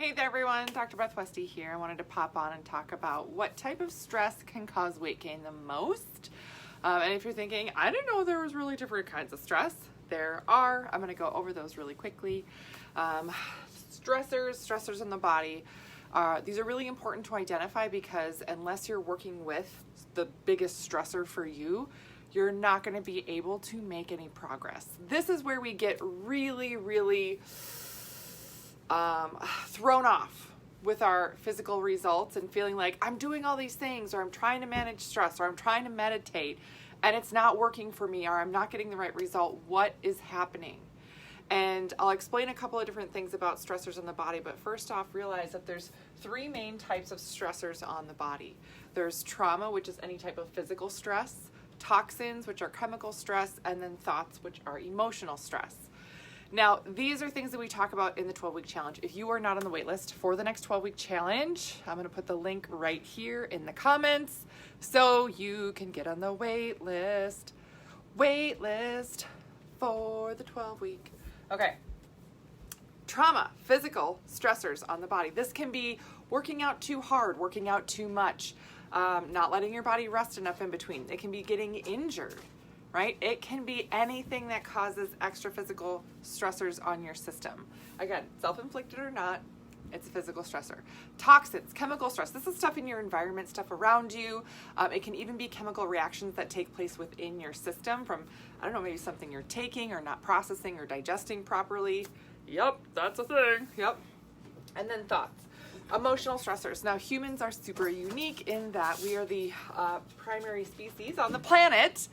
Hey there everyone, Dr. Beth Westy here. I wanted to pop on and talk about what type of stress can cause weight gain the most. And if you're thinking, I didn't know there was really different kinds of stress, there are. I'm going to go over those really quickly. Stressors in the body. These are really important to identify because unless you're working with the biggest stressor for you, you're not going to be able to make any progress. This is where we get really thrown off with our physical results and feeling like I'm doing all these things, or I'm trying to manage stress, or I'm trying to meditate and it's not working for me, or I'm not getting the right result. What is happening? And I'll explain a couple of different things about stressors in the body, but first off, realize that there's three main types of stressors on the body. There's trauma, which is any type of physical stress, toxins, which are chemical stress, and then thoughts, which are emotional stress. Now, these are things that we talk about in the 12-week challenge. If you are not on the wait list for the next 12-week challenge, I'm going to put the link right here in the comments so you can get on the wait list. Wait list for the 12-week. Okay. Trauma, physical stressors on the body. This can be working out too hard, working out too much, not letting your body rest enough in between. It can be getting injured. Right? It can be anything that causes extra physical stressors on your system. Again, self-inflicted or not, it's a physical stressor. Toxins, chemical stress. This is stuff in your environment, stuff around you. It can even be chemical reactions that take place within your system from, I don't know, maybe something you're taking or not processing or digesting properly. Yep, that's a thing. Yep. And then thoughts. Emotional stressors. Now, humans are super unique in that we are the primary species on the planet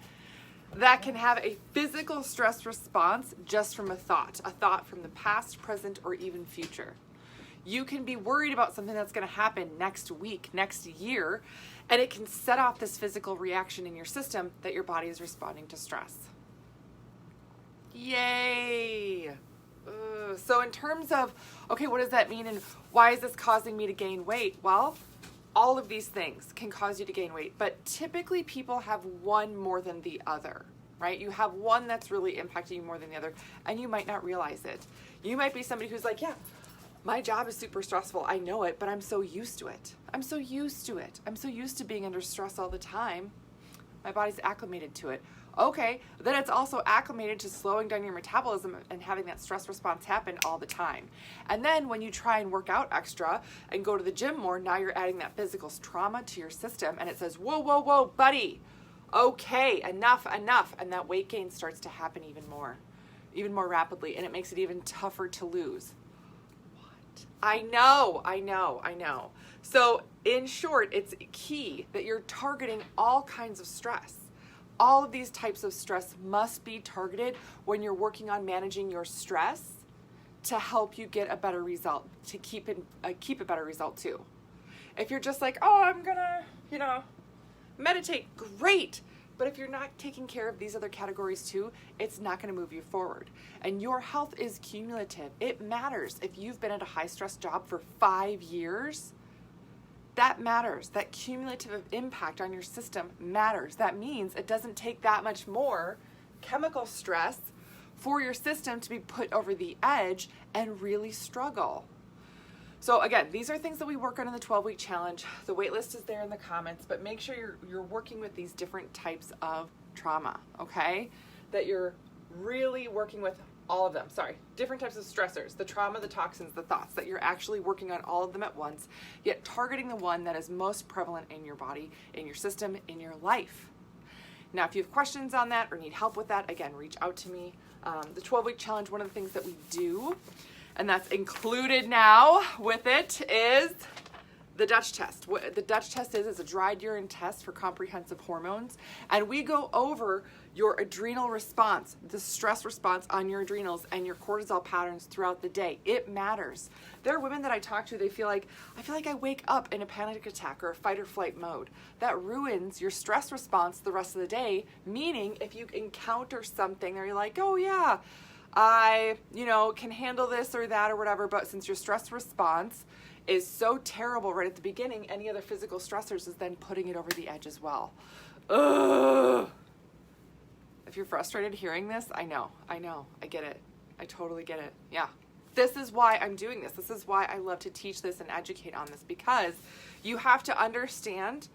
that can have a physical stress response just from a thought from the past, present, or even future. You can be worried about something that's going to happen next week, next year, and it can set off this physical reaction in your system that your body is responding to stress. Yay! So in terms of, okay, what does that mean and why is this causing me to gain weight? Well, all of these things can cause you to gain weight, but typically people have one more than the other, right? You have one that's really impacting you more than the other, and you might not realize it. You might be somebody who's like, yeah, my job is super stressful. I know it, but I'm so used to it. I'm so used to being under stress all the time. My body's acclimated to it. Okay, then it's also acclimated to slowing down your metabolism and having that stress response happen all the time. And then when you try and work out extra and go to the gym more, now you're adding that physical trauma to your system, and it says, whoa, buddy, okay, enough. And that weight gain starts to happen even more rapidly, and it makes it even tougher to lose. What? I know. So in short, it's key that you're targeting all kinds of stress. All of these types of stress must be targeted when you're working on managing your stress to help you get a better result, to keep a better result too. If you're just like, oh, I'm gonna, meditate, great. But if you're not taking care of these other categories too, it's not gonna move you forward. And your health is cumulative. It matters. If you've been at a high stress job for 5 years, that matters. That cumulative impact on your system matters. That means it doesn't take that much more chemical stress for your system to be put over the edge and really struggle. So again, these are things that we work on in the 12-week challenge. The wait list is there in the comments, but make sure you're working with these different types of trauma, okay? That you're really working with all of them, different types of stressors, the trauma, the toxins, the thoughts, that you're actually working on all of them at once, yet targeting the one that is most prevalent in your body, in your system, in your life. Now, if you have questions on that or need help with that, again, reach out to me. The 12-week challenge, one of the things that we do, and that's included now with it, is the Dutch test. What the Dutch test is a dried urine test for comprehensive hormones, and we go over your adrenal response, the stress response on your adrenals and your cortisol patterns throughout the day. It matters. There are women that I talk to, I feel like I wake up in a panic attack or a fight or flight mode. That ruins your stress response the rest of the day, meaning if you encounter something or you're like, oh yeah, I, can handle this or that or whatever, but since your stress response is so terrible right at the beginning, any other physical stressors is then putting it over the edge as well. Ugh. If you're frustrated hearing this, I know, I get it. I totally get it. Yeah. this is why I'm doing this. This is why I love to teach this and educate on this, because you have to understand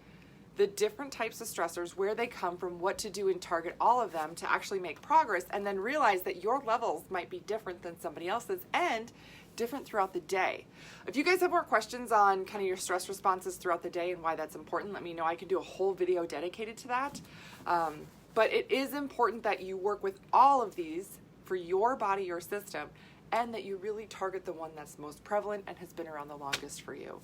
the different types of stressors, where they come from, what to do, and target all of them to actually make progress, and then realize that your levels might be different than somebody else's and different throughout the day. If you guys have more questions on kind of your stress responses throughout the day and why that's important, let me know. I can do a whole video dedicated to that. But it is important that you work with all of these for your body, your system, and that you really target the one that's most prevalent and has been around the longest for you.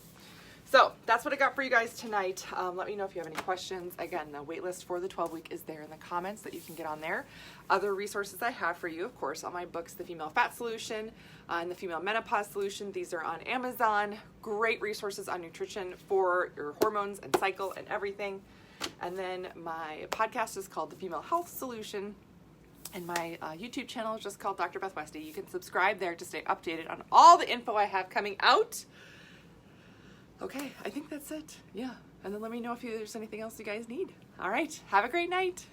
So that's what I got for you guys tonight. Let me know if you have any questions. Again, the waitlist for the 12-week is there in the comments that you can get on there. Other resources I have for you, of course, all my books, The Female Fat Solution and The Female Menopause Solution. These are on Amazon. Great resources on nutrition for your hormones and cycle and everything. And then my podcast is called The Female Health Solution. And my YouTube channel is just called Dr. Beth Westy. You can subscribe there to stay updated on all the info I have coming out. Okay, I think that's it. Yeah. And then let me know if there's anything else you guys need. All right. Have a great night.